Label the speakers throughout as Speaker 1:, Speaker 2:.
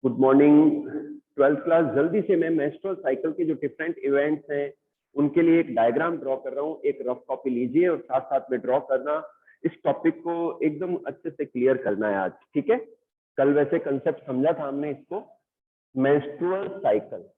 Speaker 1: Good morning twelfth class. जल्दी से मैं मेंस्ट्रुअल साइकिल के जो डिफरेंट इवेंट्स हैं उनके लिए एक डायग्राम ड्रॉ कर रहा हूँ। एक रफ कॉपी लीजिए और साथ साथ में ड्रॉ करना। इस टॉपिक को एकदम अच्छे से क्लियर करना है आज, ठीक है। कल वैसे कंसेप्ट समझा था हमने इसको, मेंस्ट्रुअल साइकिल।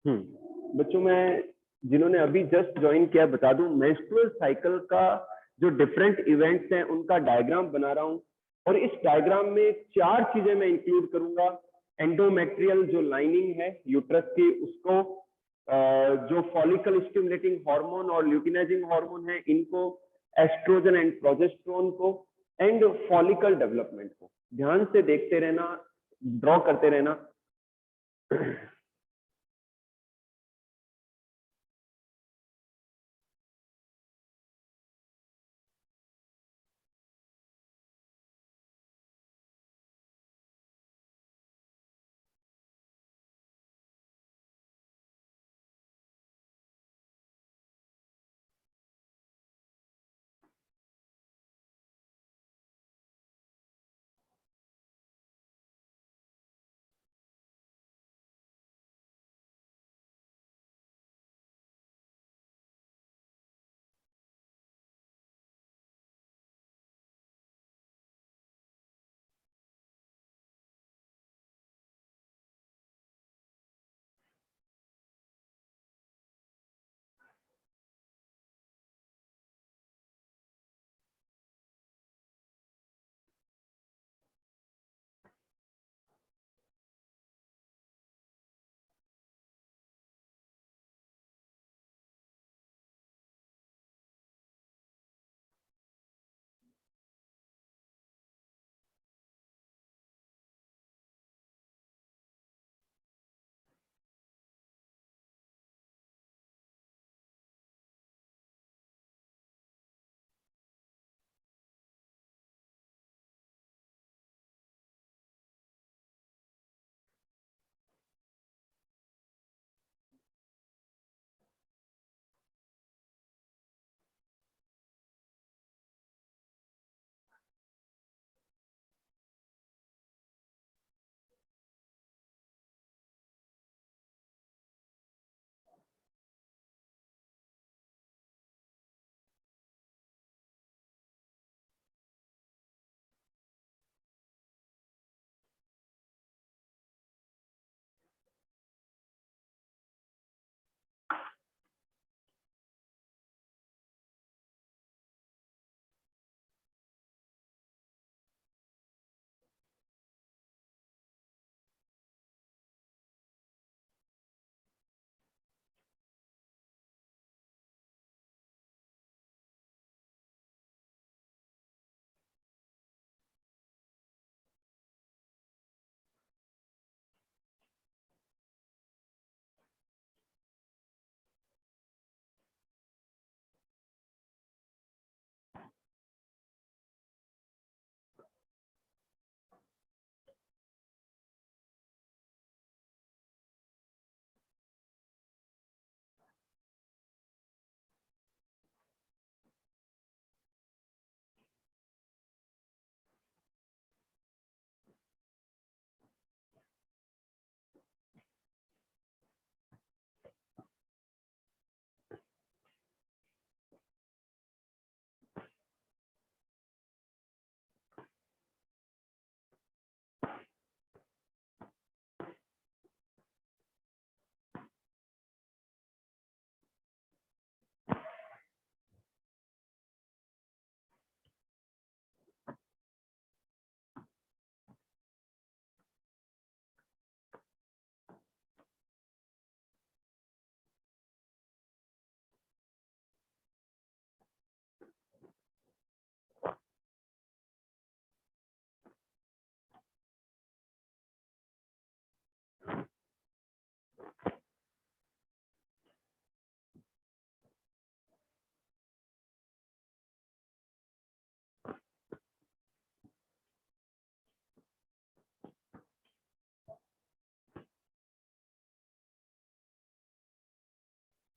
Speaker 1: बच्चों, मैं जिन्होंने अभी जस्ट ज्वाइन किया बता दूं, मेंस्ट्रुअल साइकिल का जो डिफरेंट इवेंट्स हैं उनका डायग्राम बना रहा हूं। और इस डायग्राम में चार चीजें मैं इंक्लूड करूंगा। एंडोमेट्रियल जो लाइनिंग है यूट्रस की, उसको जो फॉलिकल स्टिमुलेटिंग हार्मोन और ल्यूटिनाइजिंग हार्मोन है इनको, एस्ट्रोजन एंड प्रोजेस्टेरोन को, एंड फॉलिकल डेवलपमेंट को। ध्यान से देखते रहना, ड्रॉ करते रहना।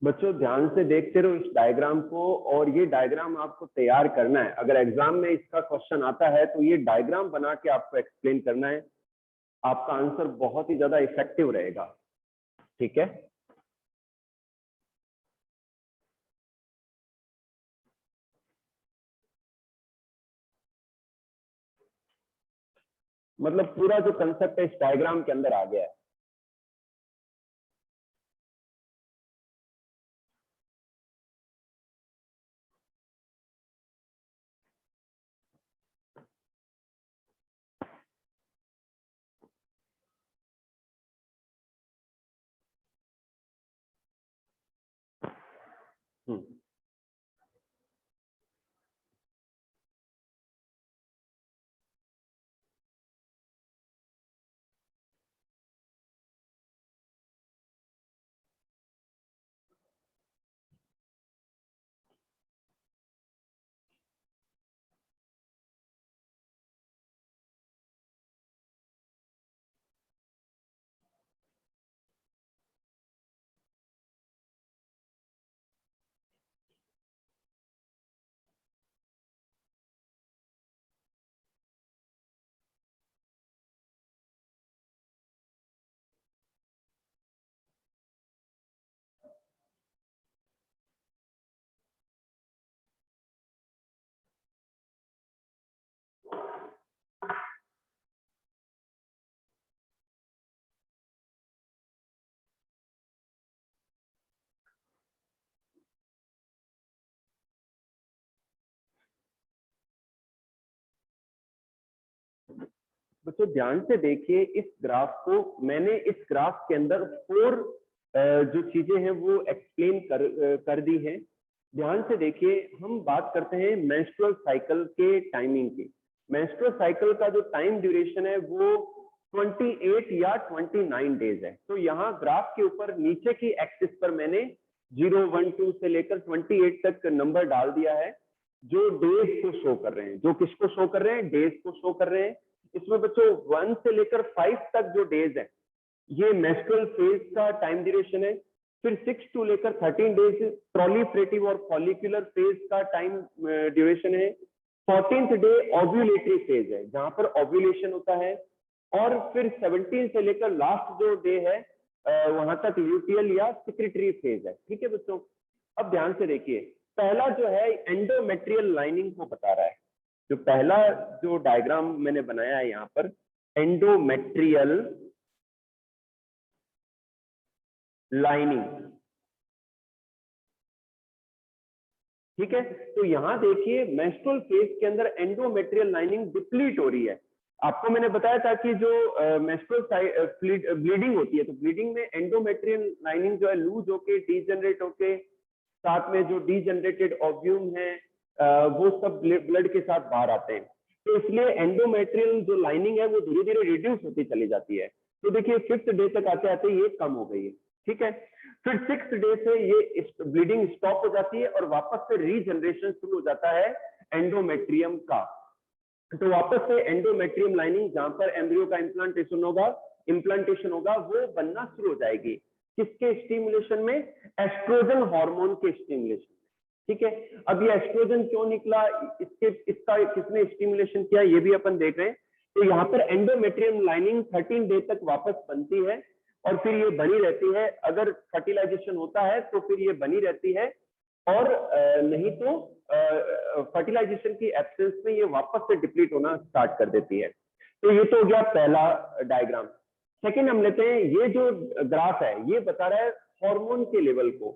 Speaker 1: बच्चों ध्यान से देखते रहो इस डायग्राम को, और ये डायग्राम आपको तैयार करना है। अगर एग्जाम में इसका क्वेश्चन आता है तो ये डायग्राम बना के आपको एक्सप्लेन करना है, आपका आंसर बहुत ही ज्यादा इफेक्टिव रहेगा। ठीक है, मतलब पूरा जो कंसेप्ट है इस डायग्राम के अंदर आ गया है। हम्म, बच्चों ध्यान से देखिए इस ग्राफ को। मैंने इस ग्राफ के अंदर 4 जो चीजें हैं वो एक्सप्लेन कर दी हैं। ध्यान से देखिए, हम बात करते हैं मेंस्ट्रुअल साइकिल के टाइमिंग की। मेंस्ट्रुअल साइकिल का जो टाइम ड्यूरेशन है वो 28 या 29 डेज है। तो यहाँ ग्राफ के ऊपर नीचे की एक्सिस पर मैंने 0, 1, 2 से लेकर 28 तक नंबर डाल दिया है, जो डेज को शो कर रहे हैं। जो किसको शो कर रहे हैं? डेज को शो कर रहे हैं। इसमें बच्चों 1 से लेकर 5 तक जो डेज है ये मेंस्ट्रुअल फेज का टाइम ड्यूरेशन है। फिर 6 टू लेकर 13 डेज प्रोलिफरेटिव और फॉलिकुलर फेज का टाइम ड्यूरेशन है। 14th डे ओव्यूलेटरी फेज है, जहां पर ओव्यूलेशन होता है। और फिर 17 से लेकर लास्ट जो डे है वहां तक ल्यूटियल या सिक्रेटरी फेज है। ठीक है बच्चों, अब ध्यान से देखिए, पहला जो है एंडोमेट्रियल लाइनिंग को बता रहा है। जो पहला जो डायग्राम मैंने बनाया है यहाँ पर, एंडोमेट्रियल लाइनिंग। ठीक है, तो यहां देखिए मेंस्ट्रुअल फेज के अंदर एंडोमेट्रियल लाइनिंग डिप्लीट हो रही है। आपको मैंने बताया था कि जो मेंस्ट्रुअल ब्लीडिंग होती है, तो ब्लीडिंग में एंडोमेट्रियल लाइनिंग जो है लूज होके डीजनरेट होके, साथ में जो डीजनरेटेड ओव्यूम है वो सब ब्लड के साथ बाहर आते हैं। तो इसलिए एंडोमेट्रियल जो लाइनिंग है वो धीरे धीरे रिड्यूस होती चली जाती है। तो देखिए 5th डे तक आते आते ये कम हो गई है। ठीक है, फिर 6th डे से ये ब्लीडिंग स्टॉप हो जाती है और वापस से रीजनरेशन शुरू हो जाता है एंडोमेट्रियम का। तो वापस से एंडोमेट्रियम लाइनिंग, जहां पर एम्ब्रियो का इम्प्लांटेशन होगा वो बनना शुरू हो जाएगी। किसके स्टिमुलेशन में? एस्ट्रोजन हार्मोन के स्टिमुलेशन में। ठीक है, अब ये एस्ट्रोजन क्यों निकला, इसका किसने स्टिमुलेशन किया, ये भी अपन देख रहे हैं। तो यहाँ पर एंडोमेट्रियम लाइनिंग 13 डे तक वापस बनती है और फिर ये बनी रहती है। अगर फर्टिलाइजेशन होता है तो फिर ये बनी रहती है, और नहीं तो फर्टिलाइजेशन की एब्सेंस में ये वापस से डिप्लीट होना स्टार्ट कर देती है। तो ये तो हो गया पहला डायग्राम। सेकेंड हम लेते हैं, ये जो ग्राफ है ये बता रहा है हार्मोन के लेवल को।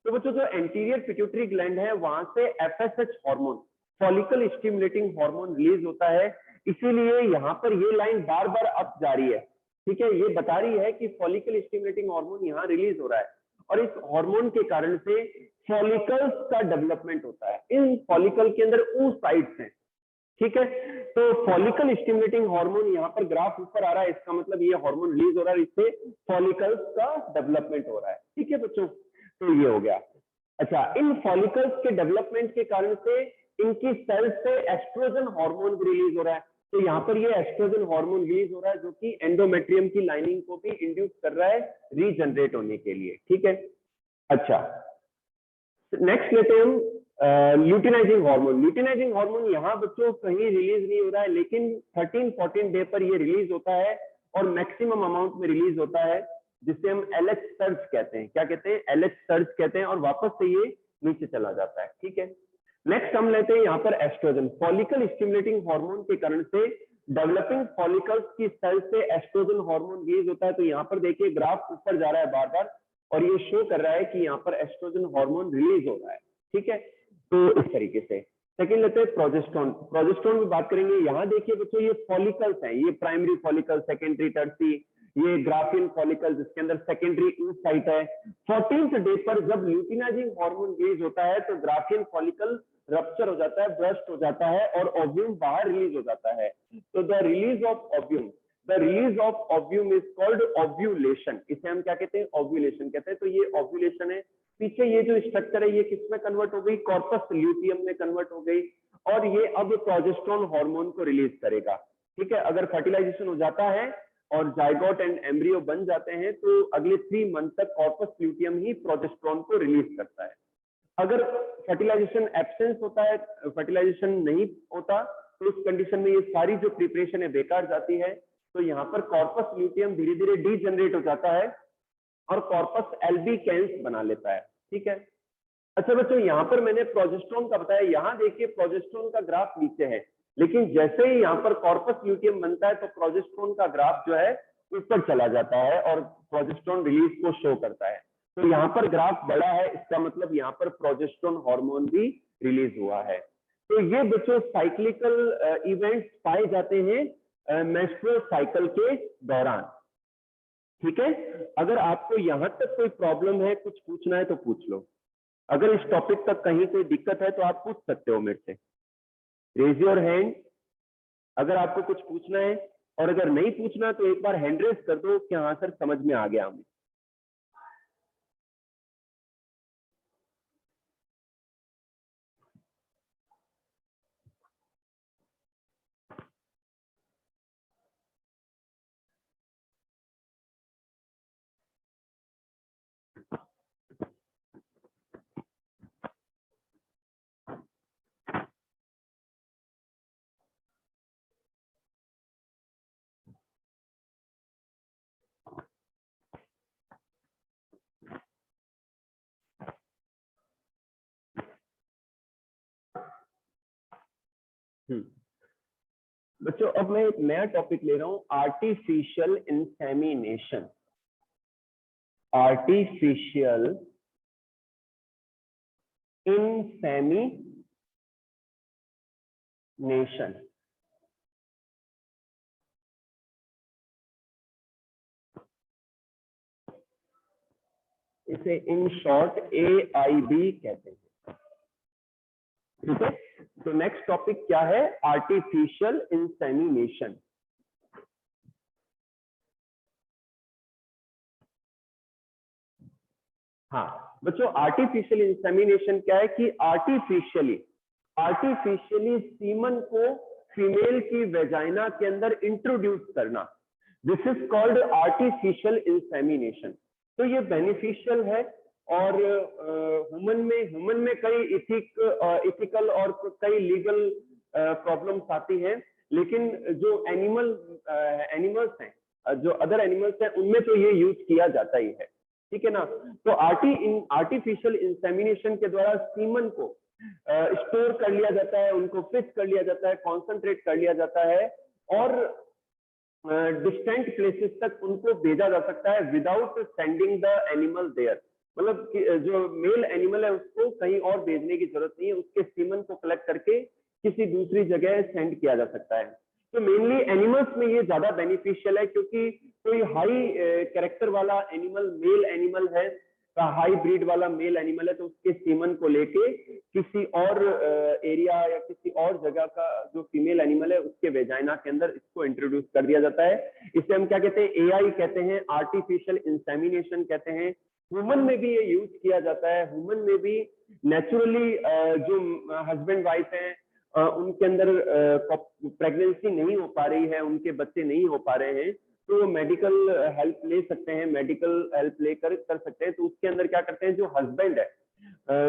Speaker 1: तो बच्चों जो एंटीरियर पिट्यूटरी ग्लैंड है वहां से FSH hormone, follicle stimulating hormone release होता है। इसीलिए यहाँ पर ये लाइन बार बार अप जा रही है। ठीक है, ये बता रही है कि फॉलिकल स्टिमुलेटिंग हार्मोन यहाँ रिलीज हो रहा है, और इस हार्मोन के कारण से फॉलिकल्स का डेवलपमेंट होता है। इन फॉलिकल के अंदर oocytes हैं। ठीक है, तो फॉलिकल स्टिमुलेटिंग हार्मोन, यहाँ पर ग्राफ ऊपर आ रहा है, इसका मतलब ये हार्मोन रिलीज हो रहा है, इससे फॉलिकल्स का डेवलपमेंट हो रहा है। ठीक है बच्चों, तो ये हो गया। अच्छा, इन फॉलिकल्स के डेवलपमेंट के कारण से इनकी सेल्स से एस्ट्रोजन हार्मोन भी रिलीज हो रहा है। तो यहाँ पर ये एस्ट्रोजन हार्मोन रिलीज हो रहा है, जो कि एंडोमेट्रियम की लाइनिंग को भी इंड्यूस कर रहा है रीजनरेट होने के लिए। ठीक है, अच्छा नेक्स्ट लेते हैं हम ल्यूटिनाइजिंग हार्मोन। ल्यूटिनाइजिंग हार्मोन यहाँ बच्चों कहीं रिलीज नहीं हो रहा है, लेकिन 13-14 डे पर ये रिलीज होता है और मैक्सिमम अमाउंट में रिलीज होता है, जिसे हम एलएच सर्ज कहते हैं। क्या कहते हैं? एलएच सर्ज कहते हैं, और वापस से ये नीचे चला जाता है। ठीक है, नेक्स्ट हम लेते हैं यहाँ पर एस्ट्रोजन। फॉलिकल स्टिमुलेटिंग हार्मोन के कारण से डेवलपिंग फॉलिकल्स की सेल से एस्ट्रोजन हार्मोन रिलीज होता है। तो यहाँ पर देखिए ग्राफ ऊपर जा रहा है बार बार, और ये शो कर रहा है कि यहाँ पर एस्ट्रोजन हार्मोन रिलीज हो रहा है। ठीक है, तो इस तरीके से। सेकंड लेते हैं प्रोजेस्टेरोन। प्रोजेस्टेरोन की बात करेंगे। यहाँ देखिए बच्चों ये फॉलिकल्स हैं, ये प्राइमरी फॉलिकल, सेकेंडरी, टर्सी, ये ग्राफिन फॉलिकल जिसके अंदर सेकेंडरी oocyte है। 14th डे पर जब ल्यूटिनाइजिंग हार्मोन रिलीज होता है तो ग्राफिन फॉलिकल रप्चर हो जाता है, ब्रस्ट हो जाता है, और ओव्यूम बाहर रिलीज हो जाता है। तो the release of ovum, the release of ovum is called ovulation. इसे हम क्या कहते हैं? ओव्यूलेशन कहते हैं। तो ये ओव्यूलेशन है। पीछे ये जो स्ट्रक्चर है ये किसमें कन्वर्ट हो गई? कॉर्पस ल्यूटियम में कन्वर्ट हो गई, और ये अब प्रोजेस्टेरोन हार्मोन को रिलीज करेगा। ठीक है, अगर फर्टिलाइजेशन हो जाता है और जाइगोट एंड एम्ब्रियो बन जाते हैं तो अगले 3 मंथ तक कॉर्पस ल्यूटियम ही प्रोजेस्टेरोन को रिलीज करता है। अगर फर्टिलाइजेशन एब्सेंस होता है, फर्टिलाइजेशन नहीं होता, तो उस कंडीशन में ये सारी जो प्रिपरेशन है बेकार जाती है। तो यहाँ पर कॉर्पस ल्यूटियम धीरे धीरे डीजनरेट हो जाता है और कॉर्पस एल्बिकेंस बना लेता है। ठीक है, अच्छा बच्चों यहाँ पर मैंने प्रोजेस्टेरोन का बताया। यहाँ देखिए प्रोजेस्टेरोन का ग्राफ नीचे है, लेकिन जैसे ही यहाँ पर कॉर्पस ल्यूटियम बनता है तो प्रोजेस्टेरोन का ग्राफ जो है ऊपर चला जाता है और प्रोजेस्टेरोन रिलीज को शो करता है। तो यहाँ पर ग्राफ बड़ा है, इसका मतलब यहाँ पर प्रोजेस्टेरोन हार्मोन भी रिलीज हुआ है। तो ये बच्चों साइक्लिकल इवेंट्स पाए जाते हैं मेंस्ट्रुअल साइकिल के दौरान। ठीक है, अगर आपको यहाँ तक कोई प्रॉब्लम है, कुछ पूछना है तो पूछ लो। अगर इस टॉपिक तक कहीं कोई दिक्कत है तो आप पूछ सकते हो मेरे से। रेज योर हैंड अगर आपको कुछ पूछना है, और अगर नहीं पूछना तो एक बार हैंड रेज कर दो कि हाँ सर समझ में आ गया हमें। बच्चों अब मैं एक नया टॉपिक ले रहा हूं, आर्टिफिशियल इंसेमिनेशन। आर्टिफिशियल इंसेमिनेशन, इसे इन शॉर्ट AIB कहते हैं। ठीक है, तो नेक्स्ट टॉपिक क्या है? Artificial insemination. हाँ बच्चों, आर्टिफिशियल इंसेमिनेशन क्या है कि आर्टिफिशियली सीमन को फीमेल की वेजाइना के अंदर इंट्रोड्यूस करना, this is called artificial insemination. तो ये बेनिफिशियल है, और ह्यूमन में कई इथिकल और कई लीगल प्रॉब्लम्स आती हैं, लेकिन जो एनिमल्स हैं, जो अदर एनिमल्स हैं, उनमें तो ये यूज किया जाता ही है। ठीक है ना। तो आर्टिफिशियल इंसेमिनेशन के द्वारा सीमन को स्टोर कर लिया जाता है, उनको फिक्स कर लिया जाता है, कॉन्सेंट्रेट कर लिया जाता है, और डिस्टेंट प्लेसेस तक उनको भेजा जा सकता है without sending the animal there. मतलब जो मेल एनिमल है उसको कहीं और भेजने की जरूरत नहीं है, उसके सीमन को कलेक्ट करके किसी दूसरी जगह सेंड किया जा सकता है। तो मेनली एनिमल्स में ये ज्यादा बेनिफिशियल है, क्योंकि कोई हाई कैरेक्टर वाला एनिमल, मेल एनिमल है, हाई ब्रीड वाला मेल एनिमल है, तो उसके सीमन को लेके किसी और एरिया या किसी और जगह का जो फीमेल एनिमल है उसके वेजाइना के अंदर इसको इंट्रोड्यूस कर दिया जाता है। इसे हम क्या कहते हैं? AI कहते हैं, आर्टिफिशियल इंसेमिनेशन कहते हैं। ह्यूमन में भी ये यूज किया जाता है। ह्यूमन में भी नेचुरली जो हस्बैंड वाइफ है उनके अंदर प्रेगनेंसी नहीं हो पा रही है, उनके बच्चे नहीं हो पा रहे हैं, तो मेडिकल हेल्प ले सकते हैं, मेडिकल हेल्प लेकर कर सकते हैं। तो उसके अंदर क्या करते हैं, जो हस्बैंड है,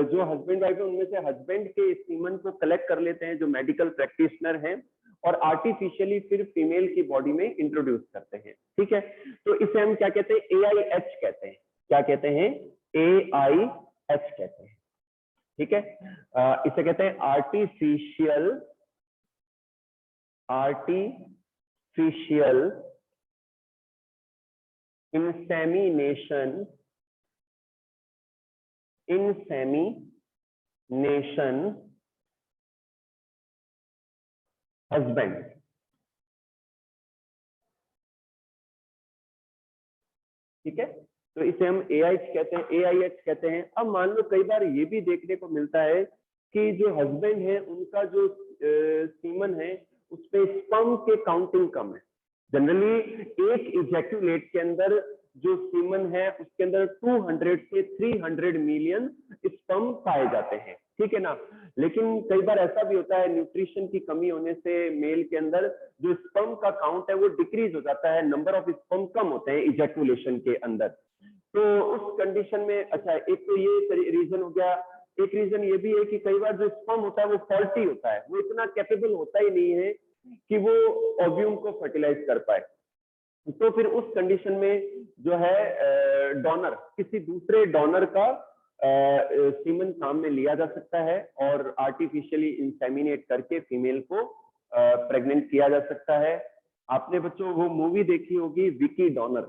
Speaker 1: जो हस्बैंड वाइफ है, उनमें से हस्बैंड के सीमन को कलेक्ट कर लेते हैं जो मेडिकल प्रैक्टिशनर हैं, और आर्टिफिशियली फिर फीमेल की बॉडी में इंट्रोड्यूस करते हैं। ठीक है, तो इसे हम क्या कहते हैं, AIH कहते हैं। क्या कहते हैं, AIH कहते हैं। ठीक है, इसे कहते हैं आर्टिफिशियल इंसेमिनेशन हस्बैंड। ठीक है, तो इसे हम AIH कहते हैं। अब मान लो कई बार ये भी देखने को मिलता है कि जो हस्बैंड है उनका जो सीमन है उसपे स्पर्म के काउंटिंग कम है। जनरली एक इजैक्यूलेट के अंदर जो सीमन है उसके अंदर 200 से 300 मिलियन स्पर्म पाए जाते हैं। ठीक है ना, लेकिन कई बार ऐसा भी होता है न्यूट्रिशन की कमी होने से मेल के अंदर जो स्पर्म का काउंट है वो डिक्रीज हो जाता है, नंबर ऑफ स्पर्म कम होते हैं इजैक्यूलेशन के अंदर। तो उस कंडीशन में, अच्छा एक तो ये रीजन हो गया। एक रीजन ये भी है कि कई बार जो स्पर्म होता है वो फॉल्टी होता है, वो इतना कैपेबल होता ही नहीं है कि वो ओव्यूम को फर्टिलाइज कर पाए। तो फिर उस कंडीशन में जो है डोनर, किसी दूसरे डोनर का सीमन काम में लिया जा सकता है और आर्टिफिशियली इंसेमिनेट करके फीमेल को प्रेग्नेंट किया जा सकता है। आपने बच्चों वो मूवी देखी होगी विकी डोनर,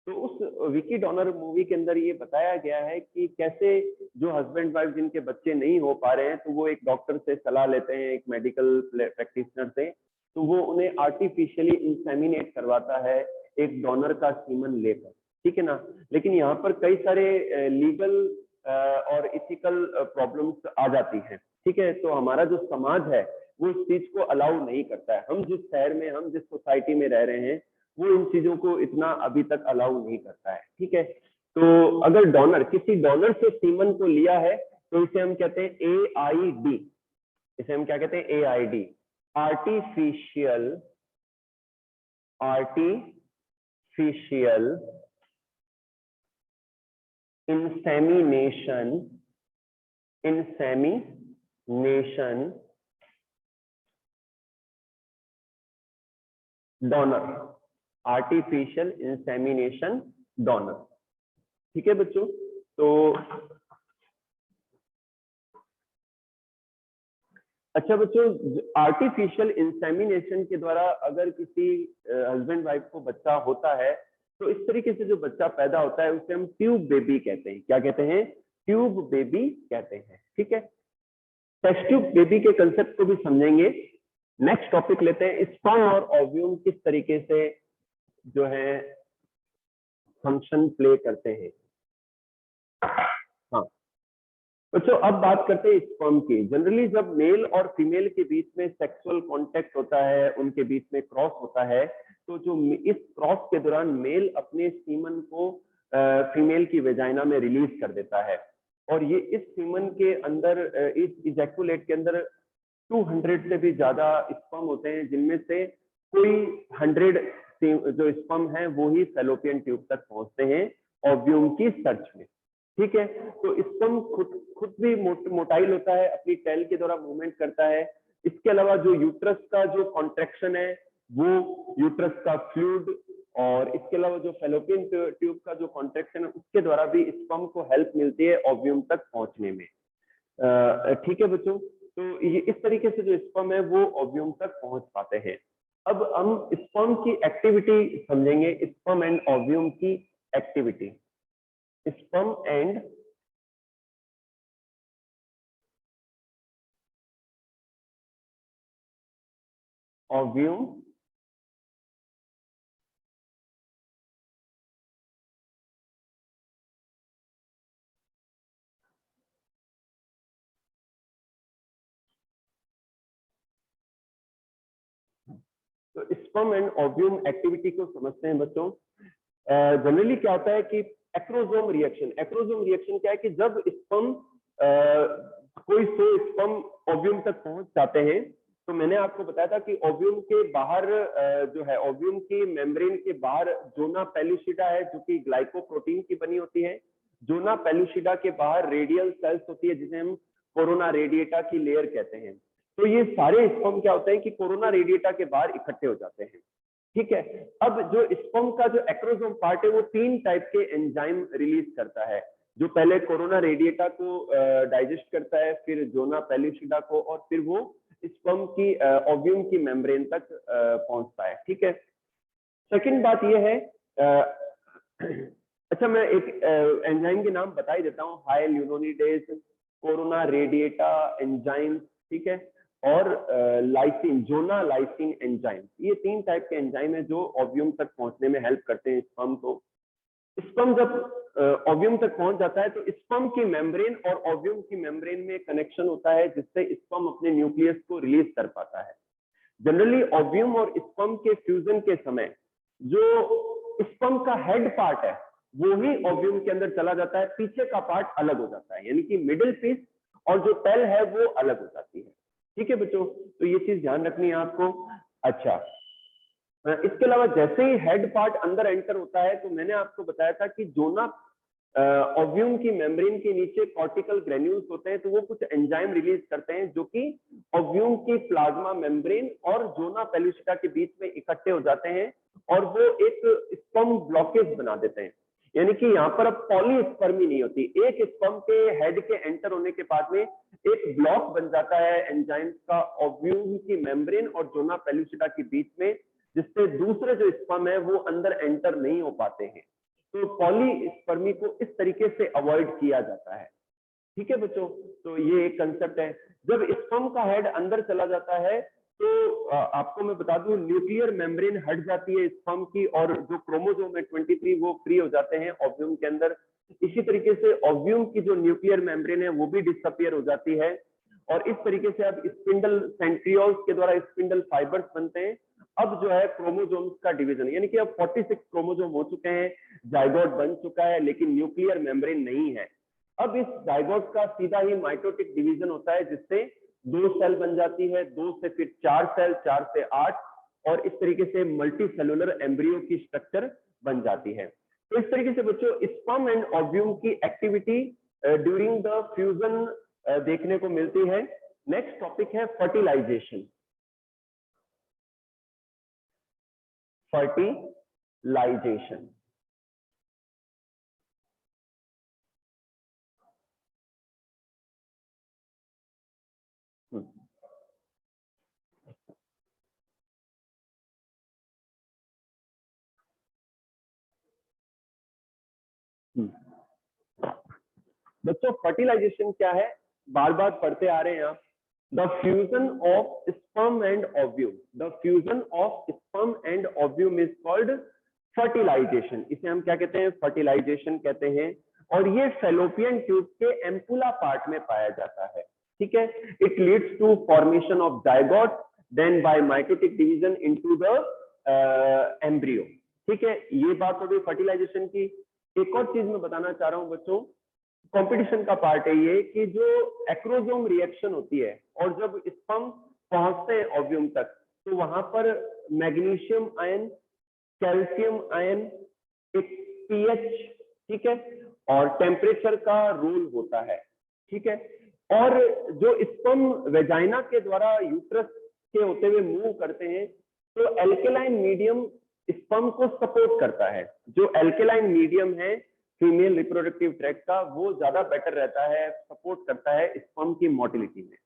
Speaker 1: तो उस विकी डोनर मूवी के अंदर ये बताया गया है कि कैसे जो हस्बैंड वाइफ जिनके बच्चे नहीं हो पा रहे हैं तो वो एक डॉक्टर से सलाह लेते हैं, एक मेडिकल प्रैक्टिशनर से, तो वो उन्हें आर्टिफिशियली इंसेमिनेट करवाता है एक डोनर का सीमन लेकर। ठीक है ना, लेकिन यहाँ पर कई सारे लीगल और इथिकल प्रॉब्लम्स आ जाती हैं। ठीक है, तो हमारा जो समाज है वो इस चीज को अलाउ नहीं करता है। हम जिस शहर में, हम जिस सोसाइटी में रह रहे हैं वो इन चीजों को इतना अभी तक अलाउ नहीं करता है। ठीक है, तो अगर डोनर, किसी डोनर से सीमन को लिया है तो इसे हम कहते हैं AID। इसे हम क्या कहते हैं, AID, artificial insemination donor, artificial insemination donor. ठीक है बच्चों, तो अच्छा बच्चों, आर्टिफिशियल इंसेमिनेशन के द्वारा अगर किसी हस्बैंड वाइफ को बच्चा होता है तो इस तरीके से जो बच्चा पैदा होता है उसे हम ट्यूब बेबी कहते हैं। क्या कहते हैं, ट्यूब बेबी कहते हैं। ठीक है, टेस्ट ट्यूब बेबी के कंसेप्ट को भी समझेंगे। नेक्स्ट टॉपिक लेते हैं, स्पर्म और ओव्यूम किस तरीके से जो है फंक्शन प्ले करते हैं। हाँ बच्चों, अब बात करते हैं स्पर्म की। जनरली जब मेल और फीमेल के बीच में सेक्सुअल कांटेक्ट होता है, उनके बीच में क्रॉस होता है, तो जो इस क्रॉस के दौरान मेल अपने सीमन को फीमेल की वेजाइना में रिलीज कर देता है, और ये इस सीमन के अंदर, इस इजैकुलेट के अंदर 200 से भी ज्यादा स्पर्म होते हैं, जिनमें से कोई 100 जो स्पर्म है वो ही फैलोपियन ट्यूब तक पहुंचते हैं ओव्यूम की सर्च में। ठीक है, तो स्पर्म खुद भी मोटाइल होता है, अपनी टेल के द्वारा मूवमेंट करता है। इसके अलावा जो यूट्रस का जो कॉन्ट्रैक्शन है वो यूट्रस का फ्लूइड, और इसके अलावा जो फैलोपियन ट्यूब का जो कॉन्ट्रैक्शन है उसके द्वारा भी स्पर्म को हेल्प मिलती है ओव्यूम तक पहुंचने में। ठीक है बच्चों, तो ये इस तरीके से जो स्पर्म है वो ओव्यूम तक पहुंच पाते हैं। अब हम स्पर्म की एक्टिविटी समझेंगे, स्पर्म एंड ओव्यूम की एक्टिविटी। स्पर्म एंड ओव्यूम तो स्पर्म एंड ओव्यूम एक्टिविटी को समझते हैं बच्चों। जनरली क्या होता है कि एक्रोसोम रिएक्शन क्या है कि जब स्पर्म कोई 100 स्पर्म ओव्यूम तक पहुंच जाते हैं तो मैंने आपको बताया था कि ओव्यूम के बाहर जो है ओव्यूम की मेम्ब्रेन के बाहर जोना पेलुसिडा है जो कि ग्लाइकोप्रोटीन की बनी होती है। जोना पेलुसिडा के बाहर रेडियल सेल्स होती है जिसे हम कोरोना रेडिएटा की लेयर कहते हैं। तो ये सारे स्पर्म क्या होते हैं कि कोरोना रेडिएटा के बाहर इकट्ठे हो जाते हैं। ठीक है। अब जो स्पर्म का जो एक्रोसोम पार्ट है वो 3 टाइप के एंजाइम रिलीज करता है, जो पहले कोरोना रेडिएटा को डाइजेस्ट करता है, फिर जोना पेलुसिडा को, और फिर वो स्पर्म की ओव्यूम की मेम्ब्रेन तक पहुंचता है। ठीक है। सेकंड बात ये है अच्छा मैं एक एंजाइम के नाम बता ही देता हूँ, हाइलुरोनिडेज, कोरोना रेडिएटा एंजाइम, ठीक है, और लाइसिन, जोना लाइसिन एंजाइम। ये 3 टाइप के एंजाइम है जो ओव्यूम तक पहुंचने में हेल्प करते हैं स्पर्म को। स्पर्म जब ओव्यूम तक पहुंच जाता है तो स्पर्म की मेम्ब्रेन और ओव्यूम की मेम्ब्रेन में कनेक्शन होता है जिससे स्पर्म अपने न्यूक्लियस को रिलीज कर पाता है। जनरली ओव्यूम और स्पर्म के फ्यूजन के समय जो स्पर्म का हेड पार्ट है वो ही ओव्यूम के अंदर चला जाता है, पीछे का पार्ट अलग हो जाता है, यानी कि मिडिल पीस और जो टेल है वो अलग हो जाती है। ठीक है बच्चों, तो ये चीज ध्यान रखनी है आपको। अच्छा, इसके अलावा जैसे ही हेड पार्ट अंदर एंटर होता है तो मैंने आपको बताया था कि जोना ओव्यूम की मेम्ब्रेन के नीचे कॉर्टिकल ग्रेन्यूल्स होते हैं, तो वो कुछ एंजाइम रिलीज करते हैं जो कि ओव्यूम की प्लाज्मा मेम्ब्रेन और जोना पेलुसिडा के बीच में इकट्ठे हो जाते हैं और वो एक स्पर्म ब्लॉकेज बना देते हैं। यानी कि यहाँ पर अब पॉलीस्पर्मी नहीं होती, एक स्पर्म के हेड के एंटर होने के बाद में एक ब्लॉक बन जाता है एंजाइम का ओव्यूम की मेम्ब्रेन और जोना पेलुसिडा के बीच में, जिससे दूसरे जो स्पर्म है वो अंदर एंटर नहीं हो पाते हैं। तो पॉलीस्पर्मी को इस तरीके से अवॉइड किया जाता है। ठीक है बच्चों, तो ये एक कंसेप्ट है। जब स्पर्म का हेड अंदर चला जाता है तो आपको मैं बता दूं न्यूक्लियर मेम्ब्रेन हट जाती है स्पर्म की और जो क्रोमोसोम है 23 वो फ्री हो जाते हैं ओव्यूम के अंदर। इसी तरीके से ओव्यूम की जो न्यूक्लियर मेम्ब्रेन है वो भी डिसअपियर हो जाती है और इस तरीके से अब स्पिंडल सेंट्रियोल्स के द्वारा स्पिंडल फाइबर्स बनते हैं। अब जो है क्रोमोसोम्स का डिवीजन, यानी कि अब 46 क्रोमोसोम हो चुके हैं, जाइगोट बन चुका है लेकिन न्यूक्लियर मेम्ब्रेन नहीं है। अब इस जाइगोट का सीधा ही माइटोटिक डिवीजन होता है जिससे 2 सेल बन जाती है, 2 से फिर 4 सेल, 4 से 8, और इस तरीके से मल्टी सेलुलर एम्ब्रियो की स्ट्रक्चर बन जाती है। तो इस तरीके से बच्चों स्पर्म एंड ओव्यूम की एक्टिविटी ड्यूरिंग द फ्यूजन देखने को मिलती है। नेक्स्ट टॉपिक है फर्टिलाइजेशन। फर्टिलाइजेशन बच्चों फर्टिलाइजेशन क्या है, बार बार पढ़ते आ रहे हैं आप। The fusion of sperm and ovum, the fusion of sperm and ovum is called fertilisation. इसे हम क्या कहते हैं, फर्टिलाइजेशन कहते हैं। और ये फेलोपियन ट्यूब के एम्पुला पार्ट में पाया जाता है। ठीक है, it leads to formation of zygote then by mitotic division into the embryo. ठीक है, ये बात हो गई फर्टिलाइजेशन की। एक और चीज मैं बताना चाह रहा हूं बच्चों, कंपटीशन का पार्ट है ये कि जो एक्रोसोम रिएक्शन होती है और जब स्पर्म पहुंचते हैं ओव्यूम तक तो वहां पर मैग्नीशियम आयन, कैल्शियम आयन, एक पीएच, ठीक है, और टेम्परेचर का रोल होता है। ठीक है, और जो स्पर्म वेजाइना के द्वारा यूट्रस के होते हुए मूव करते हैं तो एल्केलाइन मीडियम स्पर्म को सपोर्ट करता है। जो एल्केलाइन मीडियम है फीमेल रिप्रोडक्टिव ट्रैक्ट का वो ज्यादा बेटर रहता है, सपोर्ट करता है स्पर्म की मोटिलिटी में।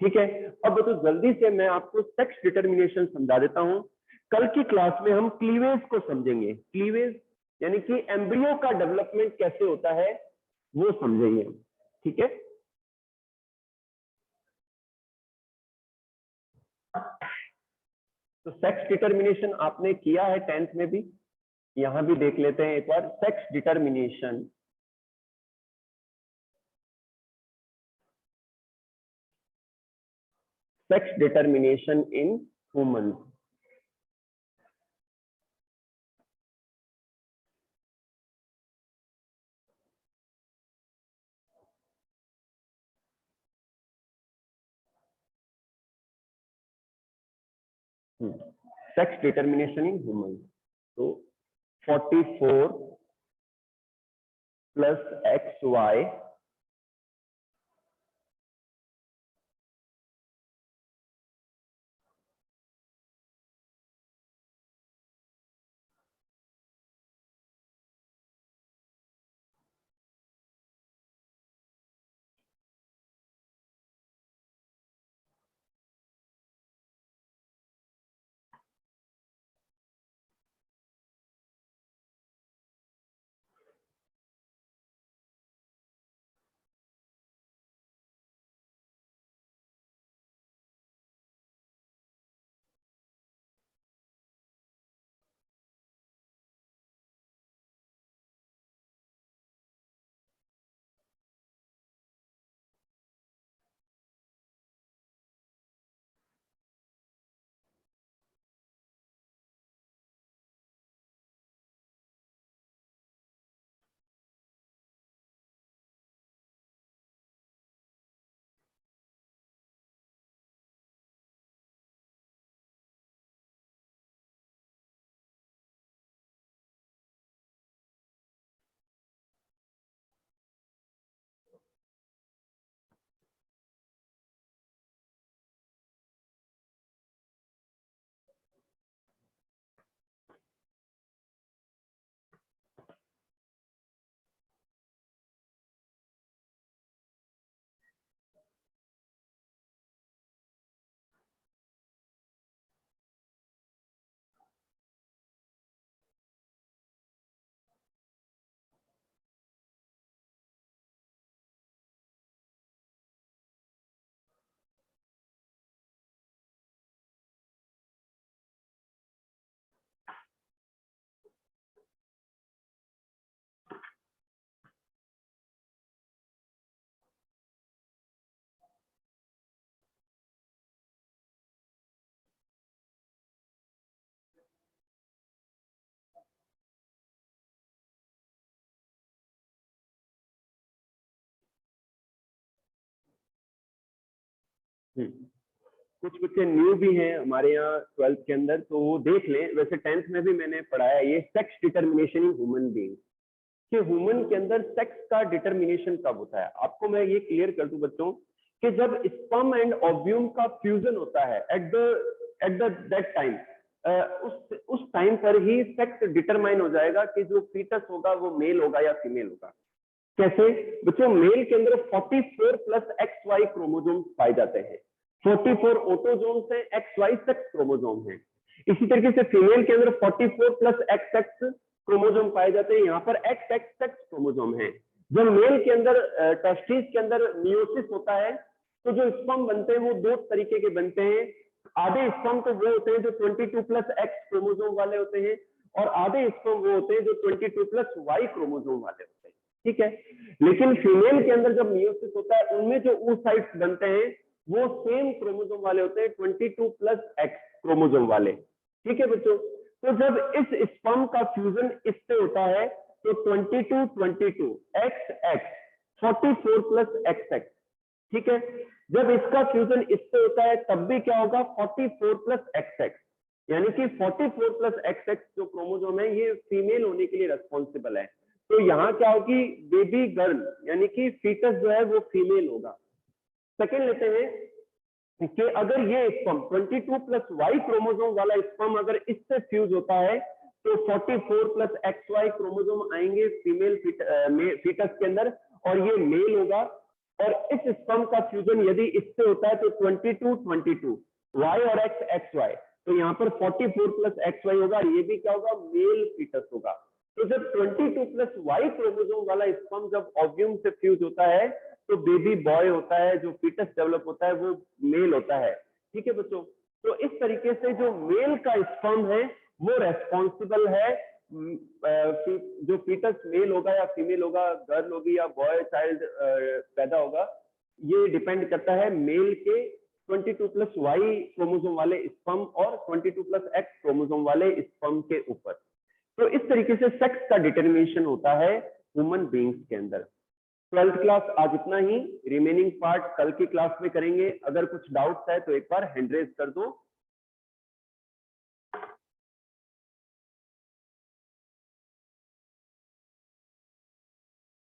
Speaker 1: ठीक है, अब तो जल्दी से मैं आपको सेक्स डिटर्मिनेशन समझा देता हूं। कल की क्लास में हम क्लीवेज को समझेंगे, क्लीवेज यानी कि एम्ब्रियो का डेवलपमेंट कैसे होता है वो समझेंगे। ठीक है, तो सेक्स डिटर्मिनेशन आपने किया है 10th में भी, यहां भी देख लेते हैं एक बार। Sex determination, sex determination in humans। Sex determination in human. तो 44 प्लस XY कुछ बच्चे न्यू भी हैं हमारे यहाँ 12th के अंदर, तो वो देख लें। वैसे 10th में भी मैंने पढ़ाया ये sex determination in human being, कि ह्यूमन के अंदर सेक्स का डिटर्मिनेशन कब होता है। आपको मैं ये क्लियर कर दूं बच्चों कि जब स्पर्म एंड ओव्यूम का फ्यूजन होता है एट द दैट टाइम, उस टाइम पर ही सेक्स डिटरमाइन हो जाएगा कि जो फीटस होगा वो मेल होगा या फीमेल होगा। कैसे बच्चों? मेल के अंदर 44 प्लस XY क्रोमोसोम पाए जाते हैं, 44 ऑटोजोम्स हैं, XY सेक्स क्रोमोसोम है। इसी तरीके से फीमेल के अंदर 44 प्लस XX क्रोमोसोम पाए जाते हैं, यहाँ पर XX सेक्स क्रोमोसोम है। जब मेल के अंदर टेस्टिस के अंदर मियोसिस होता है तो जो स्पर्म बनते हैं वो दो तरीके के बनते हैं। आधे स्पर्म तो वो होते हैं जो 22 प्लस X क्रोमोसोम वाले होते हैं, और आधे स्पर्म वो होते हैं जो 22 प्लस Y क्रोमोसोम वाले होते हैं। ठीक है, लेकिन फीमेल के अंदर जब मियोसिस होता है उनमें जो oocytes बनते हैं वो सेम क्रोमोसोम वाले होते हैं, 22 प्लस X क्रोमोसोम वाले। ठीक है बच्चों, तो जब इस स्पर्म का फ्यूजन इससे होता है तो 22 XX 44 प्लस XX। ठीक है, जब इसका फ्यूजन इससे होता है तब भी क्या होगा? 44 प्लस XX, यानी कि 44 प्लस XX जो क्रोमोसोम है ये फीमेल होने के लिए रेस्पॉन्सिबल है। तो यहाँ क्या होगी? बेबी गर्ल यानी कि फीटस जो है वो फीमेल होगा। सेकेंड लेते हैं कि अगर ये स्पर्म 22 प्लस Y क्रोमोसोम वाला स्पर्म अगर इससे फ्यूज होता है तो 44 प्लस XY क्रोमोसोम आएंगे फीमेल फीटस के अंदर और ये मेल होगा। और इस स्पर्म का फ्यूजन यदि इससे होता है तो 22 Y और X XY, तो यहाँ पर 44 प्लस XY होगा, ये भी क्या होगा? मेल फीटस होगा। तो जब 22 प्लस Y क्रोमोसोम वाला स्पर्म जब ओव्यूम से फ्यूज होता है तो बेबी बॉय होता है, जो फीटस डेवलप होता है वो मेल होता है। ठीक है बच्चों, तो इस तरीके से जो मेल का स्पर्म है वो रेस्पॉन्सिबल है, जो फीटस मेल होगा या फीमेल होगा, गर्ल होगी या बॉय चाइल्ड पैदा होगा, ये डिपेंड करता है मेल के 22 प्लस Y क्रोमोसोम वाले स्पर्म और 22 प्लस X क्रोमोसोम वाले स्पर्म के ऊपर। तो इस तरीके से सेक्स का डिटर्मिनेशन होता है ह्यूमन बीइंग्स के अंदर। 12th क्लास आज इतना ही, रिमेनिंग पार्ट कल की क्लास में करेंगे। अगर कुछ डाउट्स है तो एक बार हैंड रेज कर दो।